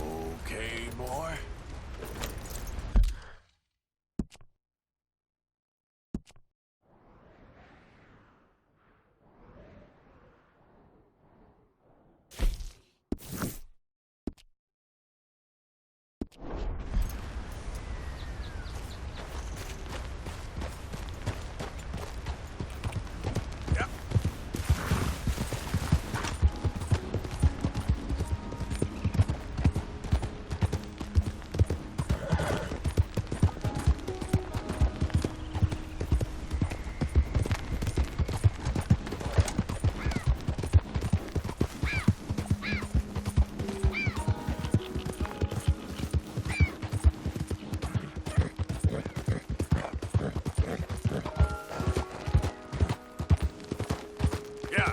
Okay, boy. Yeah.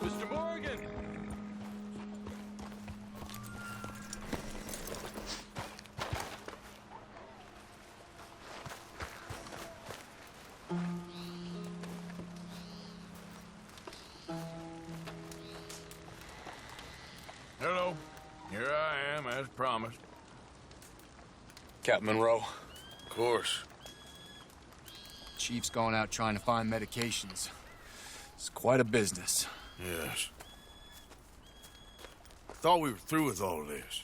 Mr. Morgan! Hello. Here I am, as promised. Captain Monroe, Of course. Chief's going out trying to find medications. It's quite a business. Yes. Thought we were through with all this.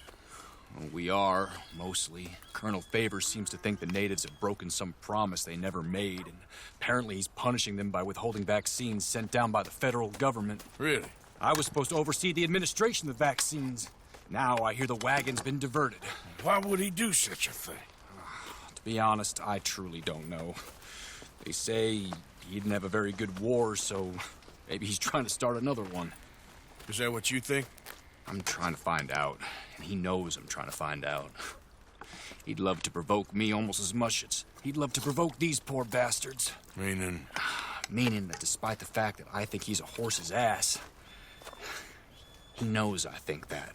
Well, we are, mostly. Colonel Favors seems to think the natives have broken some promise they never made, and apparently he's punishing them by withholding vaccines sent down by the federal government. Really? I was supposed to oversee the administration of the vaccines. Now I hear the wagon's been diverted. Why would he do such a thing? To be honest, I truly don't know. They say he didn't have a very good war, so maybe he's trying to start another one. Is that what you think? I'm trying to find out, and he knows I'm trying to find out. He'd love to provoke me almost as much as he'd love to provoke these poor bastards. Meaning? Meaning that despite the fact that I think he's a horse's ass, he knows I think that.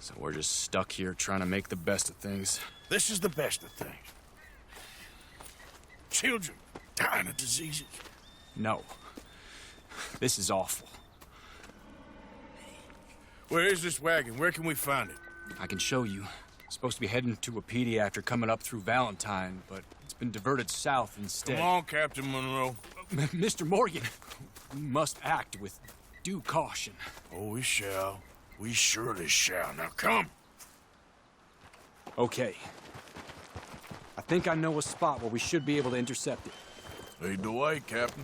So we're just stuck here trying to make the best of things. This is the best of things. Children dying of diseases. No. This is awful. Where is this wagon? Where can we find it? I can show you. Supposed to be heading to Wapiti after coming up through Valentine, but it's been diverted south instead. Come on, Captain Monroe. Mr. Morgan, we must act with due caution. Oh, we shall. We surely shall. Now come. Okay. I think I know a spot where we should be able to intercept it. Lead the way, Captain.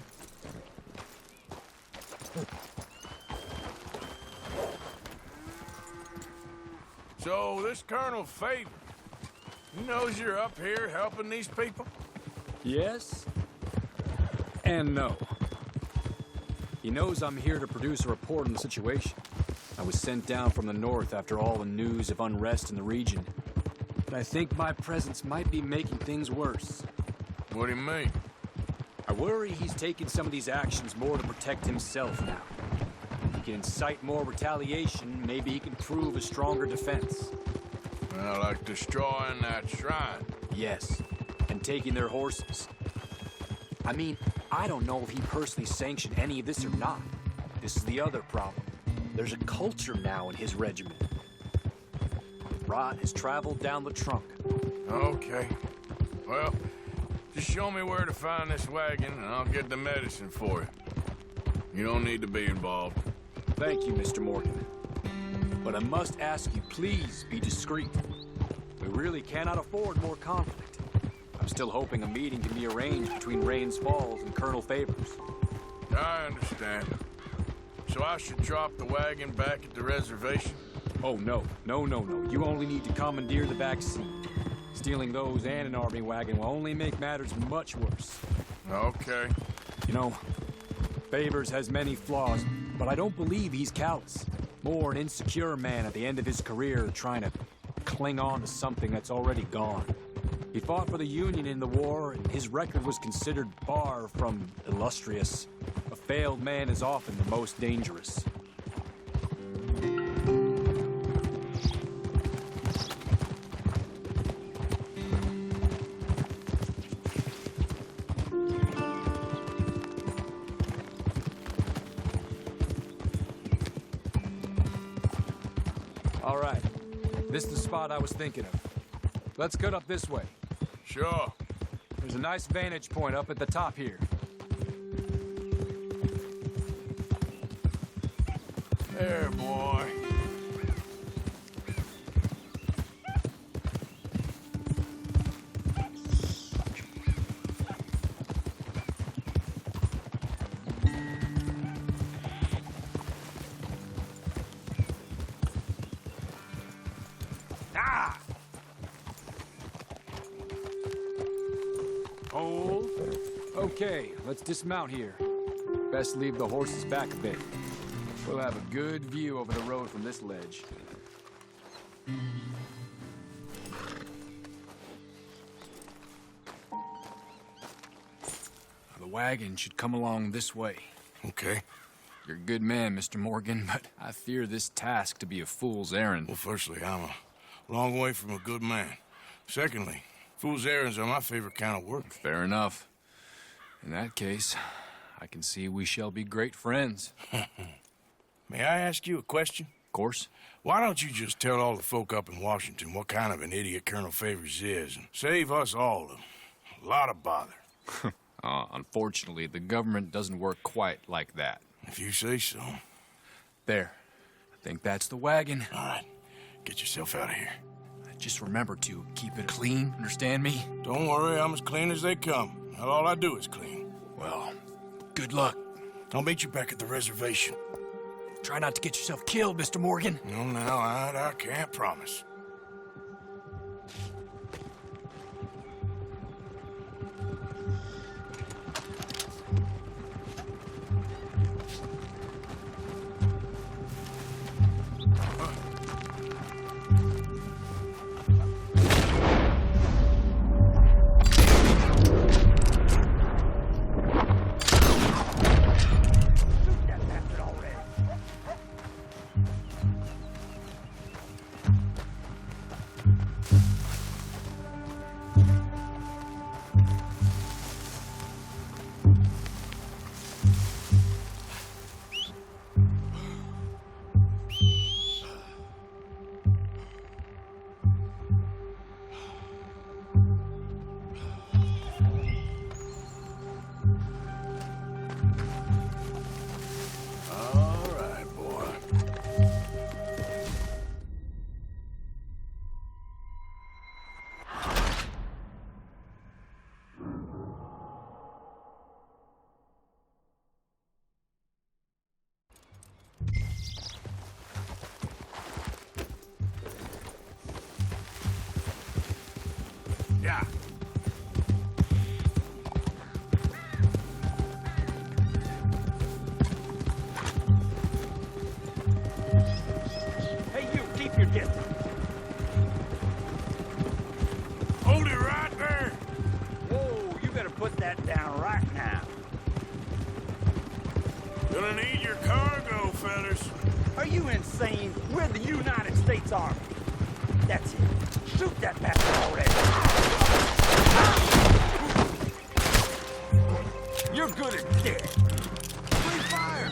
So, this Colonel Favor, he knows you're up here helping these people? Yes. And no. He knows I'm here to produce a report on the situation. I was sent down from the north after all the news of unrest in the region. But I think my presence might be making things worse. What do you mean? I worry he's taking some of these actions more to protect himself now. If he can incite more retaliation, maybe he can prove a stronger defense. Well, like destroying that shrine. Yes, and taking their horses. I mean, I don't know if he personally sanctioned any of this or not. This is the other problem. There's a culture now in his regiment. Rot has traveled down the trunk. Okay. Well, just show me where to find this wagon, and I'll get the medicine for you. You don't need to be involved. Thank you, Mr. Morgan. But I must ask you, please be discreet. We really cannot afford more conflict. I'm still hoping a meeting can be arranged between Rains Falls and Colonel Favors. I understand. So I should drop the wagon back at the reservation? Oh, no. No. You only need to commandeer the vaccine. Stealing those and an army wagon will only make matters much worse. Okay. You know, Favors has many flaws, but I don't believe he's callous. More an insecure man at the end of his career trying to cling on to something that's already gone. He fought for the Union in the war, and his record was considered far from illustrious. A failed man is often the most dangerous. All right. This is the spot I was thinking of. Let's cut up this way. Sure. There's a nice vantage point up at the top here. There, boy. Hold. Okay, let's dismount here. Best leave the horses back a bit. We'll have a good view over the road from this ledge. The wagon should come along this way. Okay. You're a good man, Mr. Morgan, but I fear this task to be a fool's errand. Well, firstly, I'm a long way from a good man. Secondly, fool's errands are my favorite kind of work. Fair enough. In that case, I can see we shall be great friends. May I ask you a question? Of course. Why don't you just tell all the folk up in Washington what kind of an idiot Colonel Favors is and save us all a lot of bother? Unfortunately, the government doesn't work quite like that. If you say so. There. I think that's the wagon. All right. Get yourself out of here. Just remember to keep it clean, understand me? Don't worry, I'm as clean as they come. Now, all I do is clean. Well, good luck. I'll meet you back at the reservation. Try not to get yourself killed, Mr. Morgan. No, now, I can't promise. Yeah. Hey, you, keep your distance. Hold it right there. Whoa, you better put that down right now. Gonna need your cargo, fellas. Are you insane? We're the United States Army. That's it. Shoot that bastard already. You're good as dead. Free fire!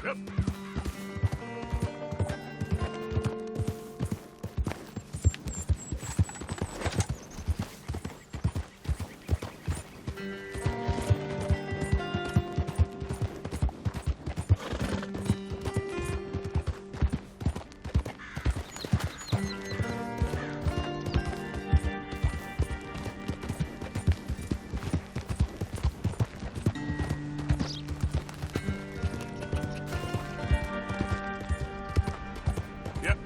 Yep. Yep.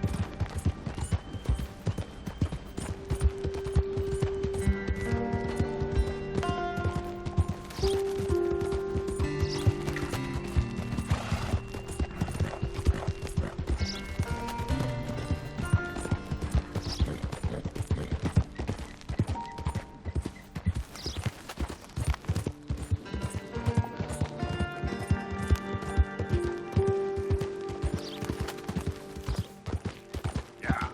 Yeah.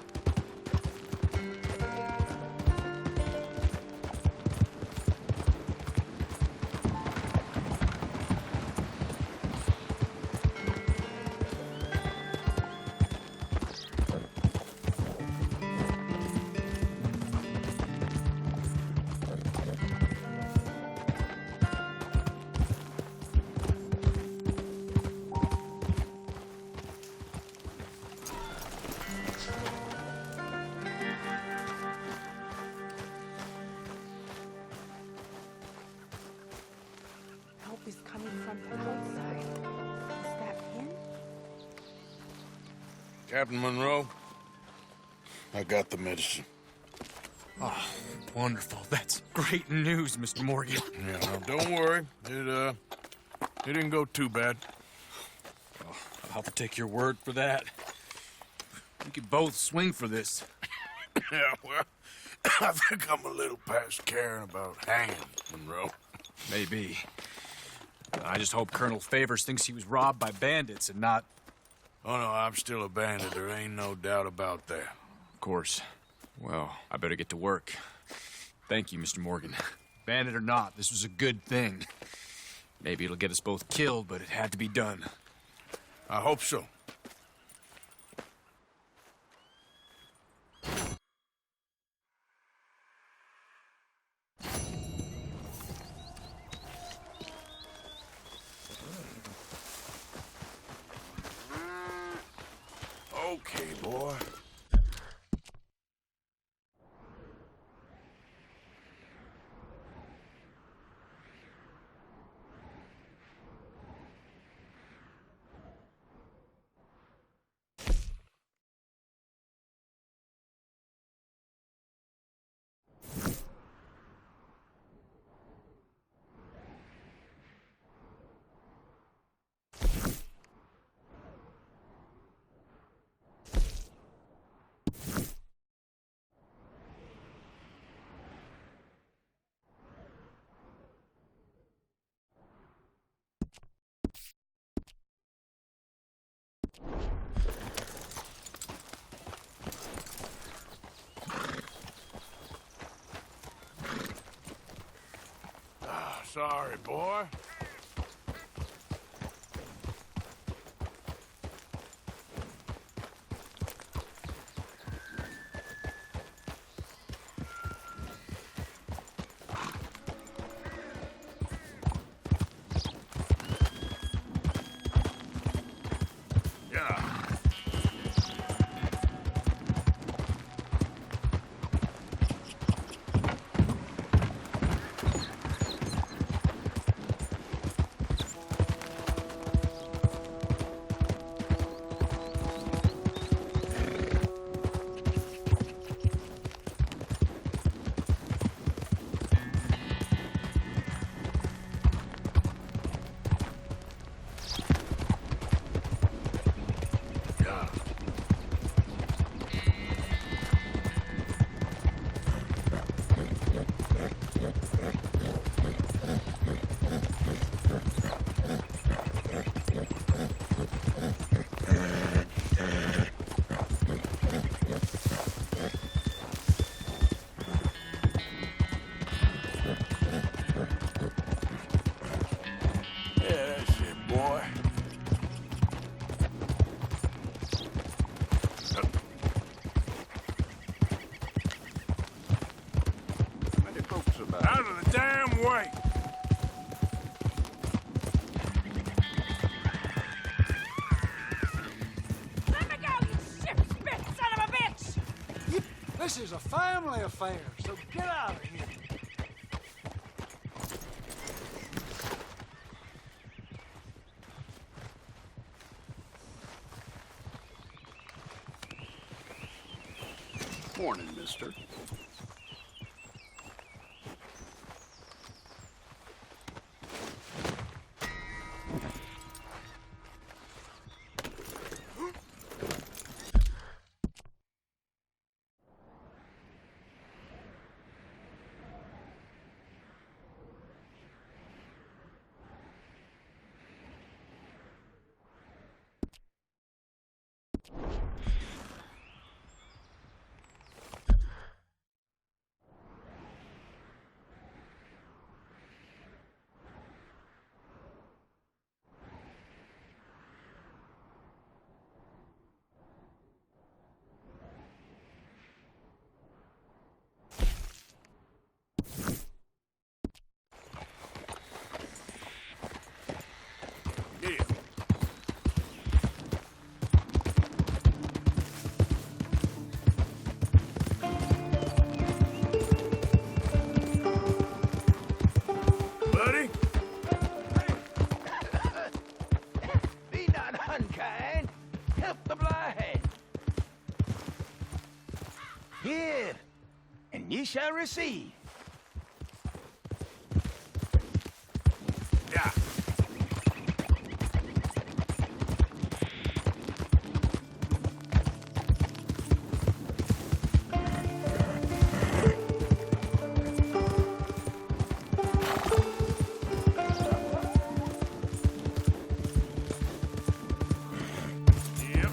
Help is coming from outside. Is that him? Captain Monroe, I got the medicine. Oh, wonderful. That's great news, Mr. Morgan. Yeah, now don't worry. It didn't go too bad. I'll have to take your word for that. We could both swing for this. Yeah, well, I think I'm a little past caring about hanging, Monroe. Maybe. I just hope Colonel Favors thinks he was robbed by bandits and not... Oh, no, I'm still a bandit. There ain't no doubt about that. Of course. Well, I better get to work. Thank you, Mr. Morgan. Bandit or not, this was a good thing. Maybe it'll get us both killed, but it had to be done. I hope so. Okay, boy. Sorry, boy. Yeah. out of the damn way! Let me go, you shit-spit son of a bitch! This is a family affair, so get out of here. Morning, mister. Yeah. Buddy? Be not unkind. Help the blind. Give, and ye shall receive. Yeah. Yep.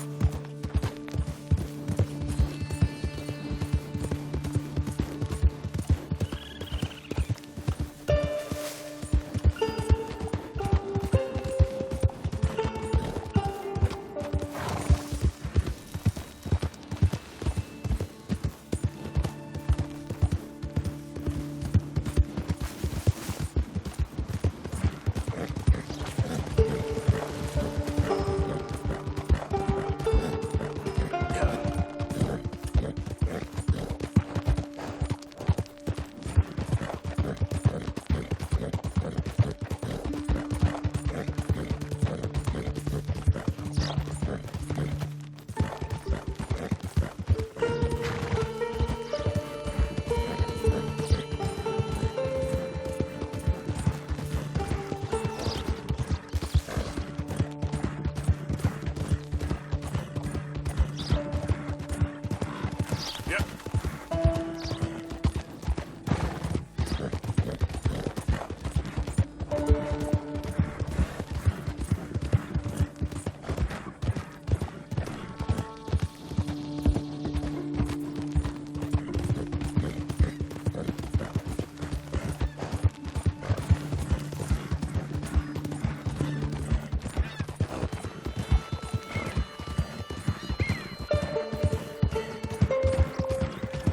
Yep.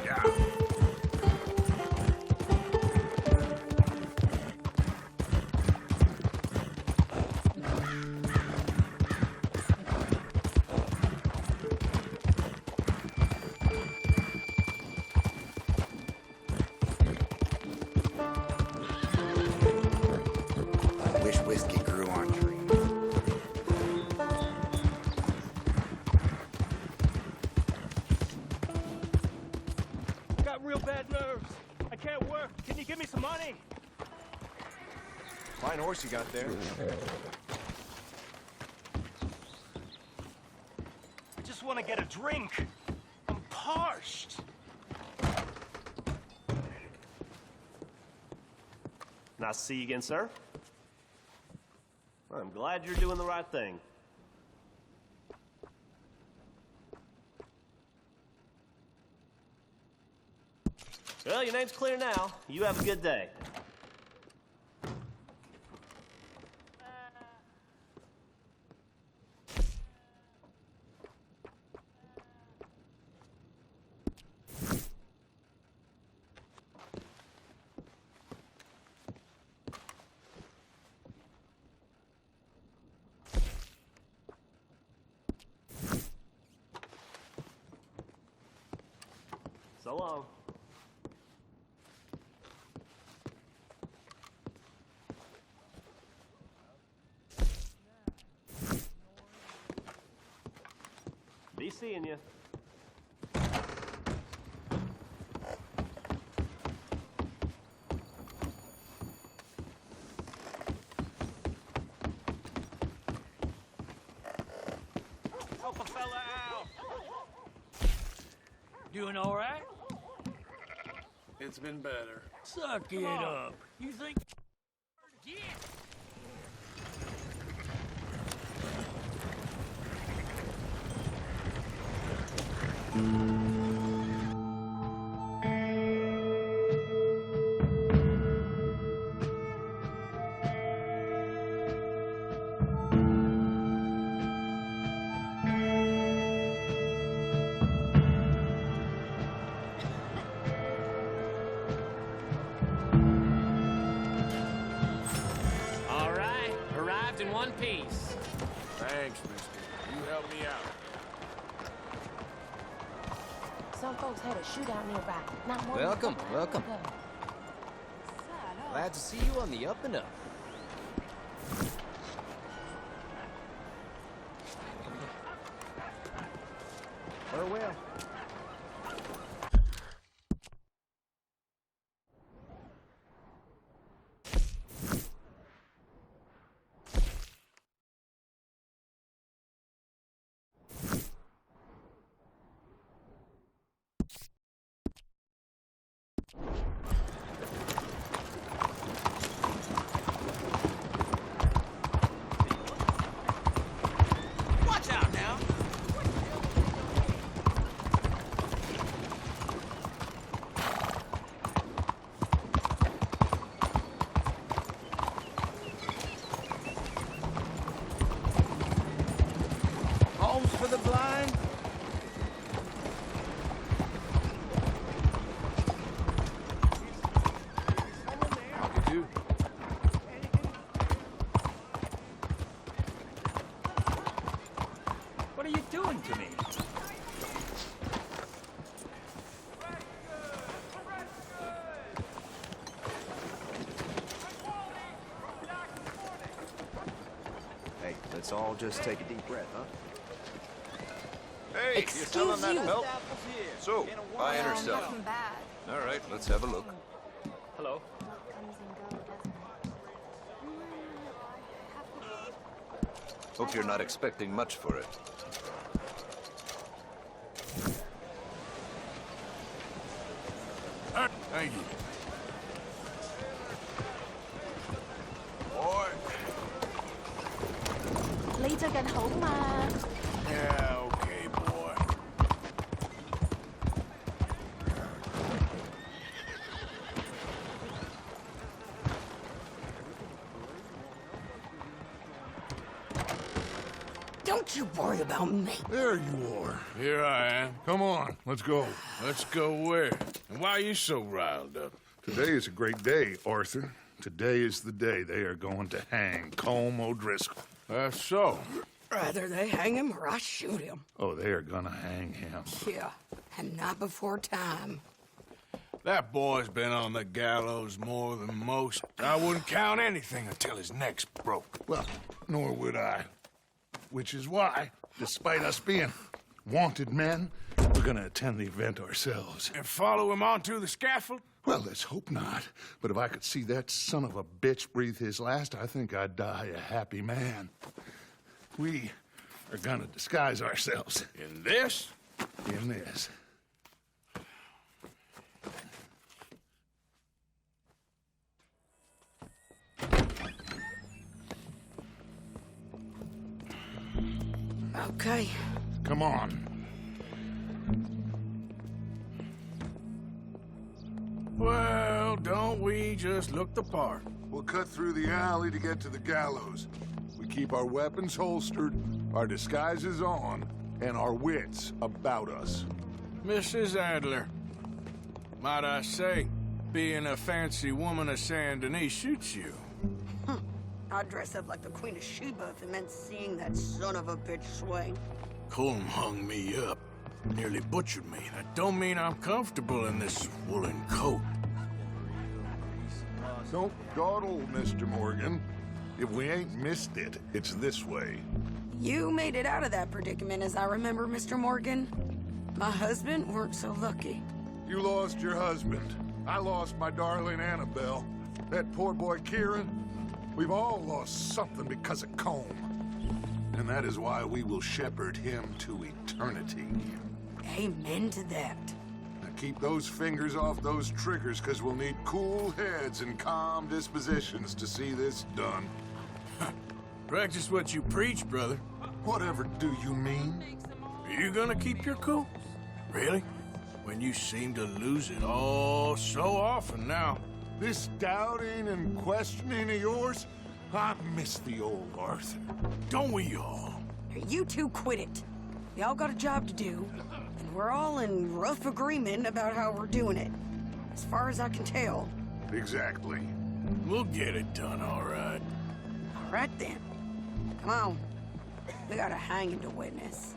Yeah. I wish whiskey grew on trees. Got real bad nerves. I can't work. Can you give me some money? Fine horse you got there. I just want to get a drink. I'm parched. Nice to see you again, sir. I'm glad you're doing the right thing. Well, your name's clear now. You have a good day. So long. Be seeing you. Help a fella out. Doing all right? It's been better. Suck it up. You think? Yeah. All right, arrived in one piece. Thanks, mister. You helped me out. Some folks had a shootout nearby. Not more Welcome, than a couple welcome. hours ago. Glad to see you on the up and up. Farewell. Watch out now. Homes for the blind. You? What are you doing to me? Hey, let's all just take a deep breath, huh? Hey, you selling that you. milk? So, buy it or sell it? bad. All right, let's have a look. Hello. Hope you're not expecting much for it. Thank you. Boy. 你最近好嘛？ Yeah, okay, boy. Don't you worry about me. There you are. Here I am. Come on, let's go. Let's go where? And why are you so riled up? Today is a great day, Arthur. Today is the day they are going to hang Colm O'Driscoll. That's so. Rather they hang him or I shoot him. Oh, they are gonna hang him. Yeah, and not before time. That boy's been on the gallows more than most. I wouldn't count anything until his neck's broke. Well, nor would I. Which is why, despite us being wanted men, we're gonna attend the event ourselves. And follow him onto the scaffold? Well, let's hope not. But if I could see that son of a bitch breathe his last, I think I'd die a happy man. We are gonna disguise ourselves. In this? In this. Okay. Come on. Well, don't we just look the part? We'll cut through the alley to get to the gallows. We keep our weapons holstered, our disguises on, and our wits about us. Mrs. Adler, might I say, being a fancy woman of Saint Denis shoots you. I'd dress up like the Queen of Sheba if it meant seeing that son of a bitch swing. Colm hung me up. Nearly butchered me. That don't mean I'm comfortable in this woolen coat. Don't dawdle, Mr. Morgan. If we ain't missed it, it's this way. You made it out of that predicament, as I remember, Mr. Morgan. My husband weren't so lucky. You lost your husband. I lost my darling Annabelle. That poor boy Kieran. We've all lost something because of Colm. And that is why we will shepherd him to eternity. Amen to that. Now keep those fingers off those triggers, because we'll need cool heads and calm dispositions to see this done. Practice what you preach, brother. Whatever do you mean? Are you gonna keep your cool? Really? When you seem to lose it all so often now. This doubting and questioning of yours, I miss the old Arthur. Don't we all? You two quit it. Y'all got a job to do, and we're all in rough agreement about how we're doing it. As far as I can tell. Exactly. We'll get it done, all right. All right, then. Come on. We got a hanging to witness.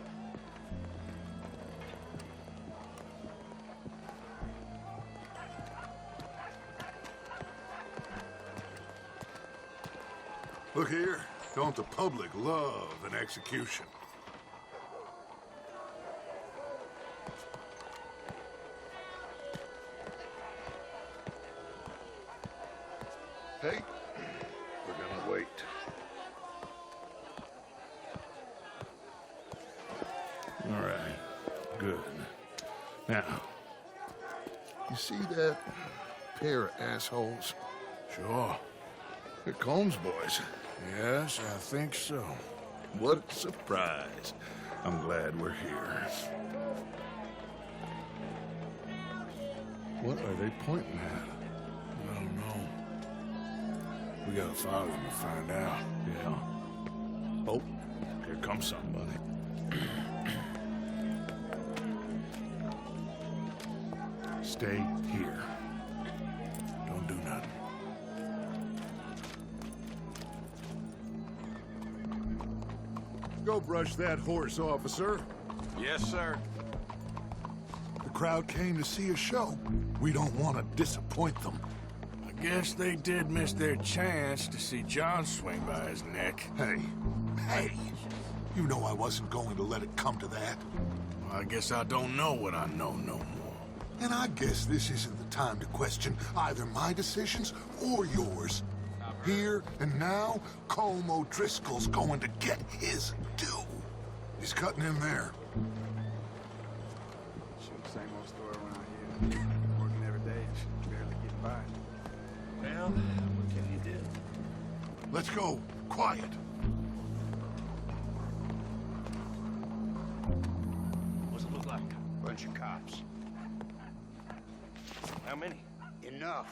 Look here. Don't the public love an execution? Hey, we're gonna wait. All right, good. Now, you see that pair of assholes? Sure. They're Combs boys. Yes, I think so. What a surprise. I'm glad we're here. What are they pointing at? I don't know. We gotta follow them to find out. Yeah. Oh, here comes somebody. Stay here. Don't do nothing. Go brush that horse, officer. Yes, sir. The crowd came to see a show. We don't want to disappoint them. I guess they did miss their chance to see John swing by his neck. Hey, you know I wasn't going to let it come to that. Well, I guess I don't know what I know no more. And I guess this isn't the time to question either my decisions or yours. Here and now, Colm O'Driscoll's going to get his due. He's cutting in there. Same old story around here. Working every day, barely get by. Well, what can you do? Let's go. Quiet. What's it look like? Bunch of cops. How many? Enough.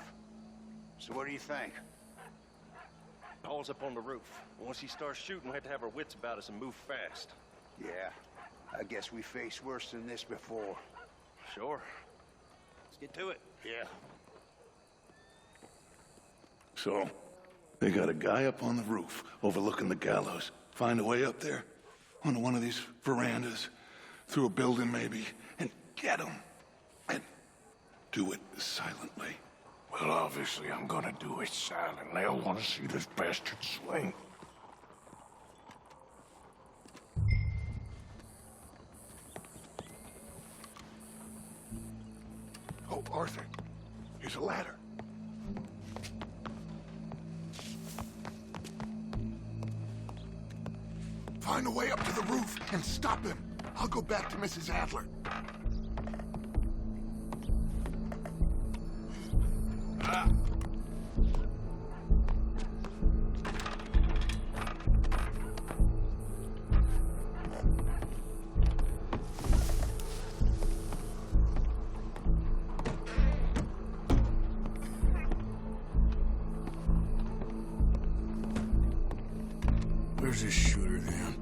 So what do you think? Paul's up on the roof. Once he starts shooting, we have to have our wits about us and move fast. Yeah, I guess we faced worse than this before. Sure. Let's get to it. Yeah. So, they got a guy up on the roof overlooking the gallows. Find a way up there, onto one of these verandas, through a building maybe, and get him. And do it silently. Well, obviously, I'm gonna do it silently. I want to see this bastard swing. Oh, Arthur, here's a ladder. Find a way up to the roof and stop him. I'll go back to Mrs. Adler. Where's this shooter, then?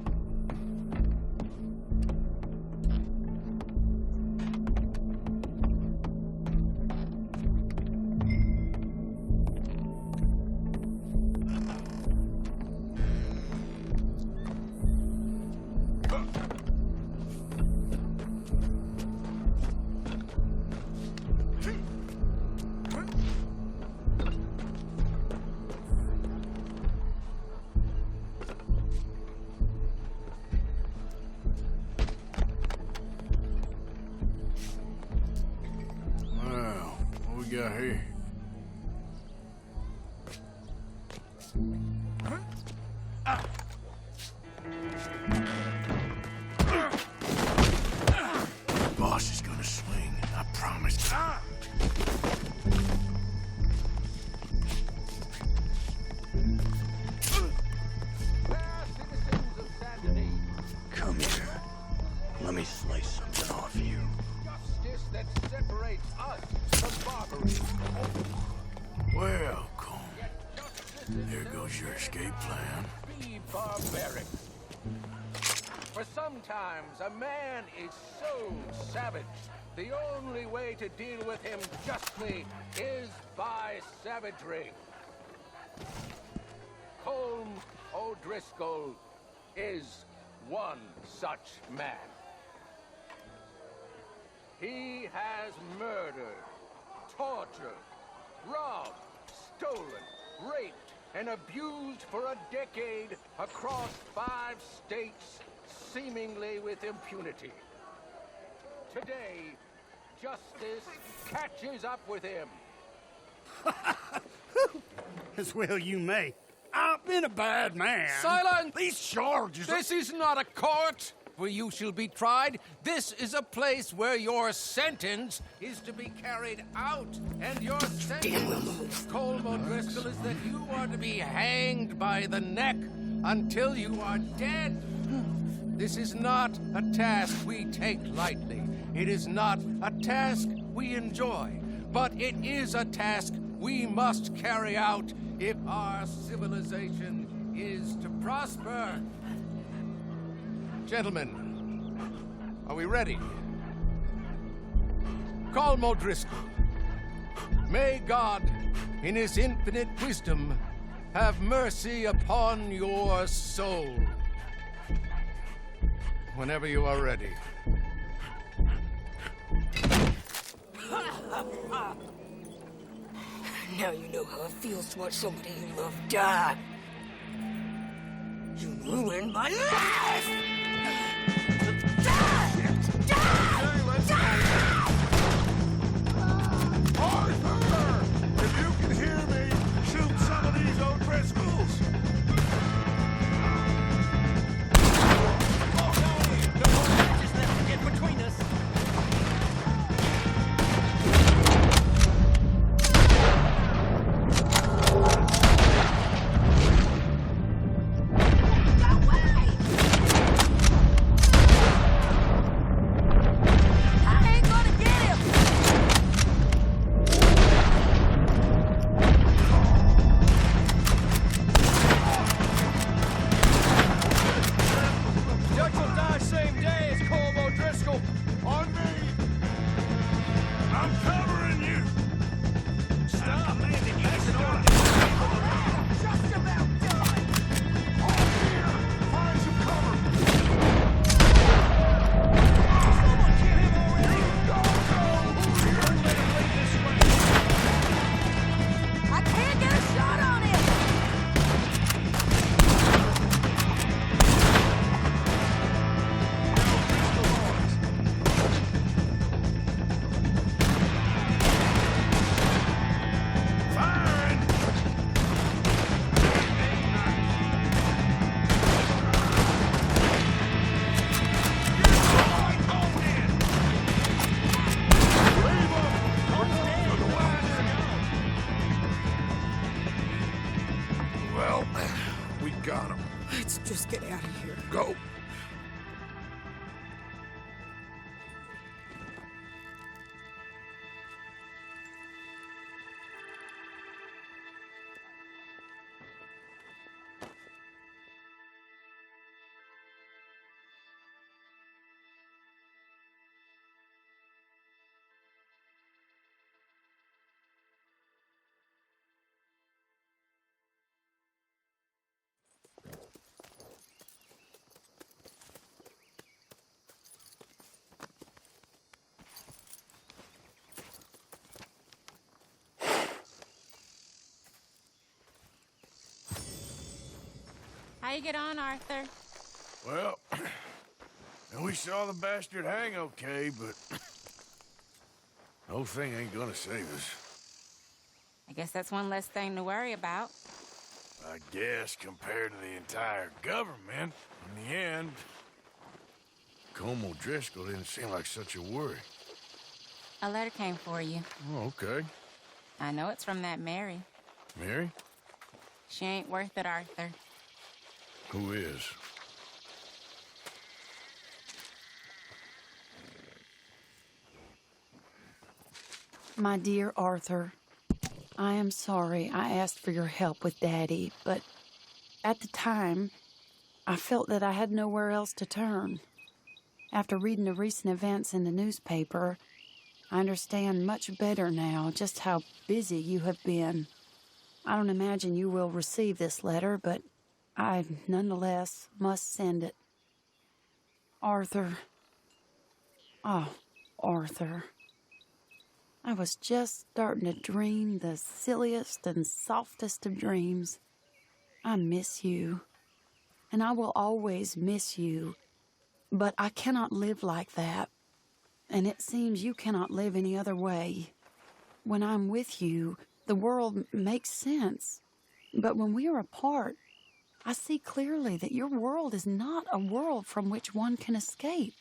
There goes your escape plan. Be barbaric. For sometimes a man is so savage, the only way to deal with him justly is by savagery. Colm O'Driscoll is one such man. He has murdered, tortured, robbed, stolen, raped, and abused for a decade across 5 states, seemingly with impunity. Today, justice catches up with him. As well you may. I've been a bad man. Silence! These charges... This is not a court where you shall be tried. This is a place where your sentence is to be carried out. And your sentence, Colm O'Driscoll, is that you are to be hanged by the neck until you are dead. This is not a task we take lightly. It is not a task we enjoy. But it is a task we must carry out if our civilization is to prosper. Gentlemen, are we ready? Colm O'Driscoll, may God, in his infinite wisdom, have mercy upon your soul. Whenever you are ready. Now you know how it feels to watch somebody you love die. You ruined my life! Arthur! If you can hear me, shoot some of these O'Driscolls! Just let them get between us. Let's just get out of here. Go. How you get on, Arthur? Well, we saw the bastard hang okay, but the whole thing ain't gonna save us. I guess that's one less thing to worry about. I guess compared to the entire government, in the end, Colm O'Driscoll didn't seem like such a worry. A letter came for you. Oh, okay. I know it's from that Mary. Mary? She ain't worth it, Arthur. Who is? My dear Arthur, I am sorry I asked for your help with Daddy, but at the time, I felt that I had nowhere else to turn. After reading the recent events in the newspaper, I understand much better now just how busy you have been. I don't imagine you will receive this letter, but I nonetheless must send it. Arthur. Oh, Arthur. I was just starting to dream the silliest and softest of dreams. I miss you, and I will always miss you, but I cannot live like that, and it seems you cannot live any other way. When I'm with you, the world makes sense, but when we are apart, I see clearly that your world is not a world from which one can escape.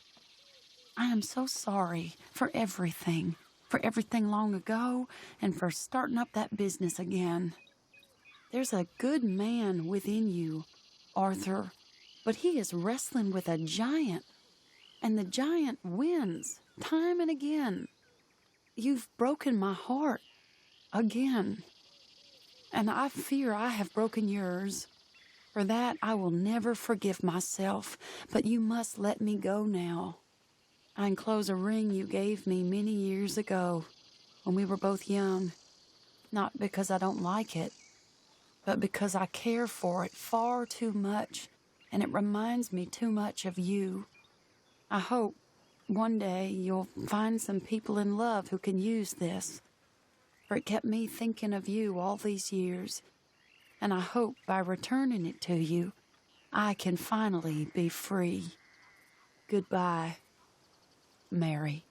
I am so sorry for everything long ago, and for starting up that business again. There's a good man within you, Arthur, but he is wrestling with a giant, and the giant wins time and again. You've broken my heart again, and I fear I have broken yours. For that, I will never forgive myself, but you must let me go now. I enclose a ring you gave me many years ago when we were both young, not because I don't like it, but because I care for it far too much, and it reminds me too much of you. I hope one day you'll find some people in love who can use this, for it kept me thinking of you all these years, and I hope by returning it to you, I can finally be free. Goodbye, Mary.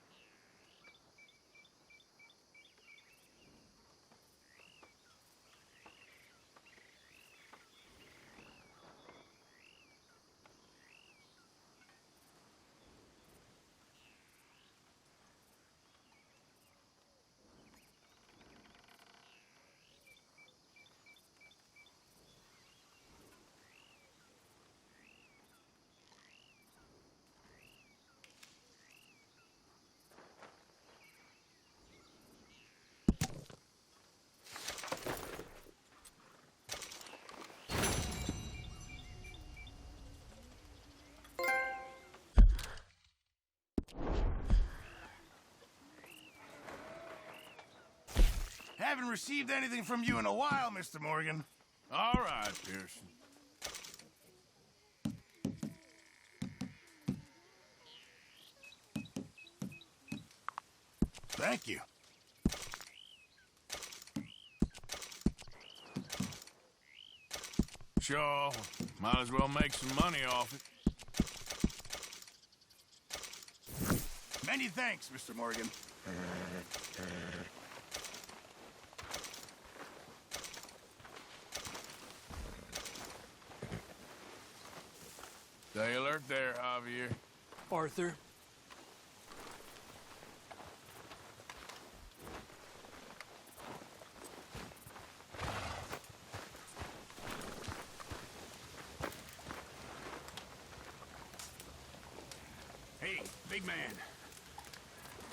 Haven't received anything from you in a while, Mr. Morgan. All right, Pearson. Thank you. Sure, might as well make some money off it. Many thanks, Mr. Morgan. Stay alert there, Javier. Arthur. Hey, big man.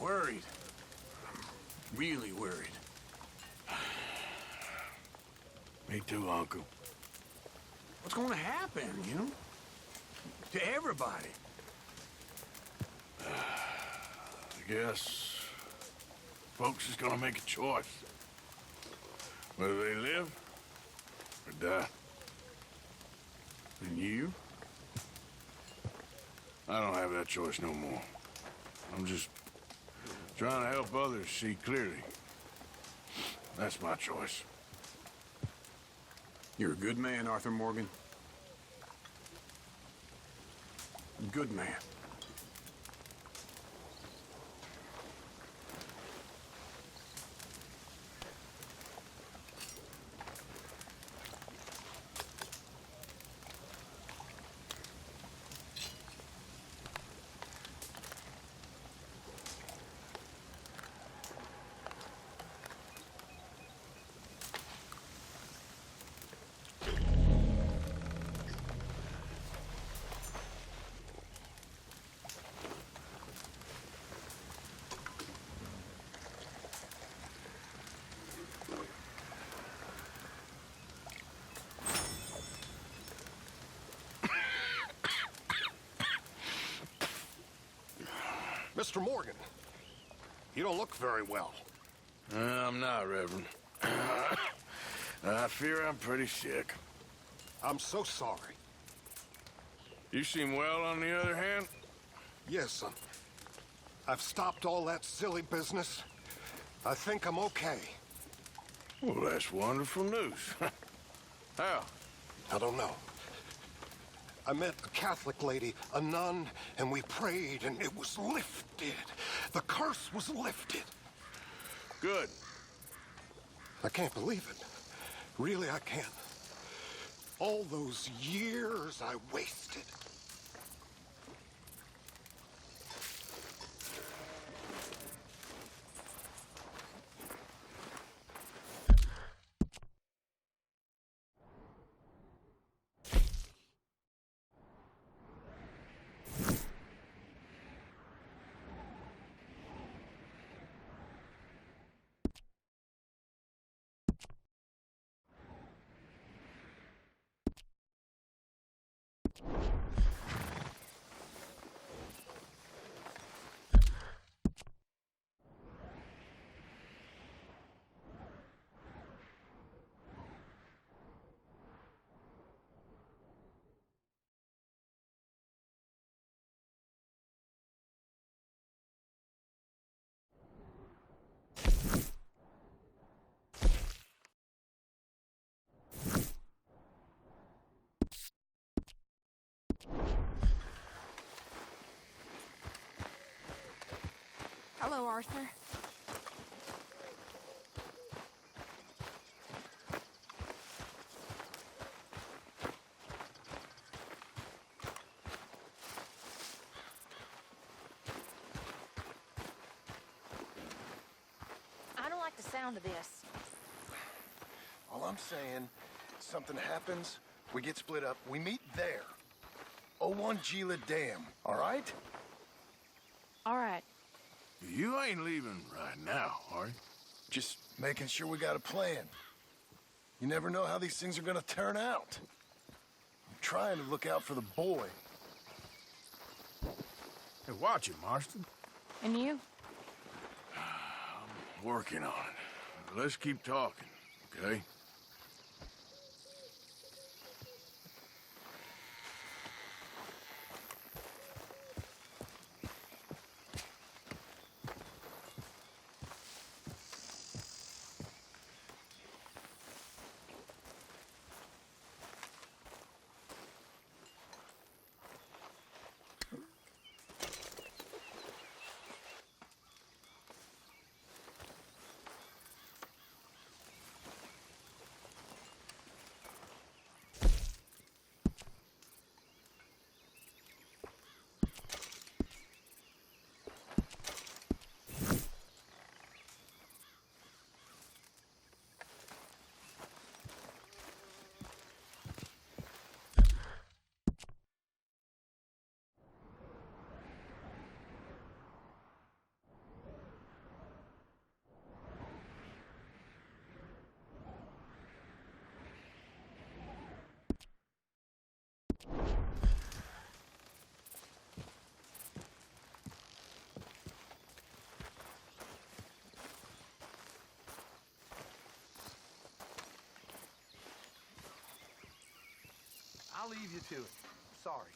Worried. Really worried. Me too, Uncle. What's going to happen, you know? To everybody. I guess folks is gonna make a choice. Whether they live or die. And you? I don't have that choice no more. I'm just trying to help others see clearly. That's my choice. You're a good man, Arthur Morgan. Good man. Mr. Morgan, you don't look very well. I'm not, Reverend. I fear I'm pretty sick. I'm so sorry. You seem well, on the other hand? Yes, I've stopped all that silly business. I think I'm okay. Well, that's wonderful news. How? I don't know. I met a Catholic lady, a nun, and we prayed, and it was lifted. The curse was lifted. Good. I can't believe it. Really, I can't. All those years I wasted. Hello, Arthur. I don't like the sound of this. All I'm saying, something happens, we get split up, we meet there. 01 Gila Dam, all right? All right. You ain't leaving right now, are you? Just making sure we got a plan. You never know how these things are gonna turn out. I'm trying to look out for the boy. Hey, watch it, Marston. And you? I'm working on it. Let's keep talking, okay? I'll leave you to it. Sorry.